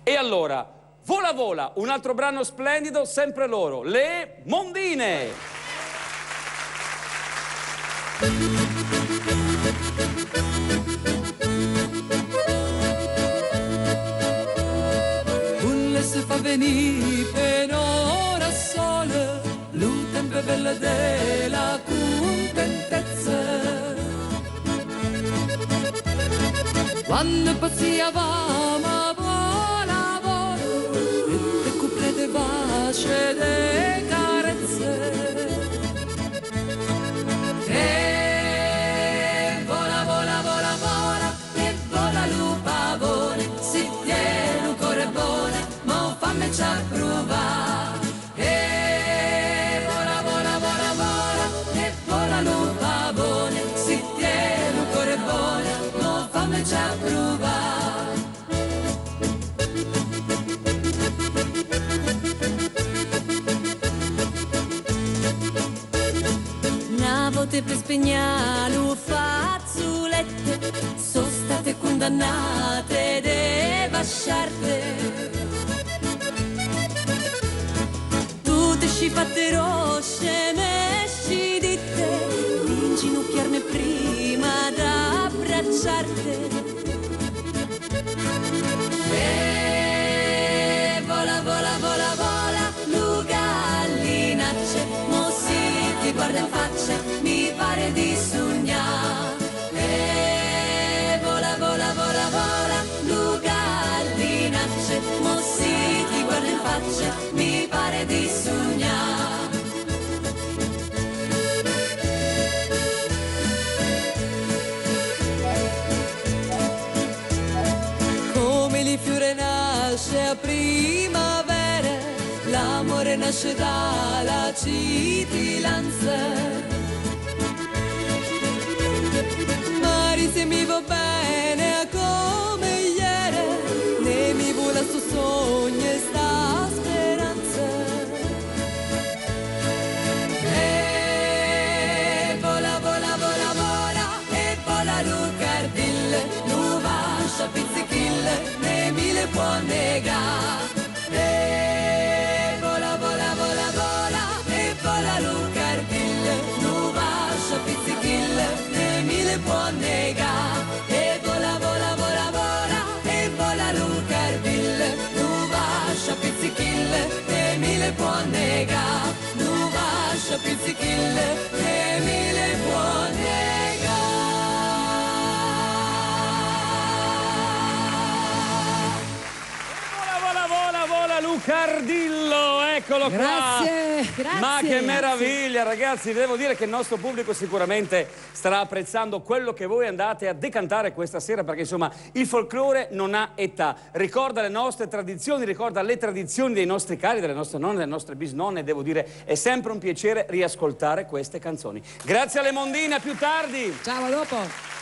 E allora, Vola Vola, un altro brano splendido, sempre loro, le Mondine. Culle si fa venire per ora sola, lo tempo è bello della contentezza. Quando pazziavamo vola vola, e te cuplete vace de carezze. E vola vola vola vola, e vola lu pavone, si tiene un cuore buono, ma fammi ci provare. E vola vola vola vola, e vola lu pavone, si tiene un cuore buono, ma fammi ci provare. Una volta per spegnare fazzolette, sono state condannate de basciarte. Tutte scifatte rosce, mesci di te, inginocchiarmi prima da abbracciarti. E vola, vola, vola, vola, lu gallinacce, mo si ti guarda in faccia, mi pare di sognare. E vola, vola, vola, vola, lu gallinacce, mo si ti guarda in faccia, mi pare di sognare. Come il fiore nasce a primavera, l'amore nasce dalla cittadinanza. Mari se mi va bene come ieri, ne mi vola sto sogno e sta speranza. E vola, vola, vola, vola, e vola Lucardille, nu vascia pizzichille, ne mi le può negare. E vola, vola, vola, vola, e vola Lucardille, nu vascia pizzichille, ne mi le può negare. E vola, vola, vola, vola, e vola Lucardille, nu vascia pizzichille, ne mi le può negare. Nu vascia pizzichille, ne mi le può negare. Vola Lucardillo, eccolo Grazie, qua. grazie. Ma che meraviglia, ragazzi, devo dire che il nostro pubblico sicuramente starà apprezzando quello che voi andate a decantare questa sera, perché insomma il folklore non ha età, ricorda le nostre tradizioni, ricorda le tradizioni dei nostri cari, delle nostre nonne, delle nostre bisnonne, devo dire è sempre un piacere riascoltare queste canzoni. Grazie alle Mondine, a più tardi. Ciao, a dopo.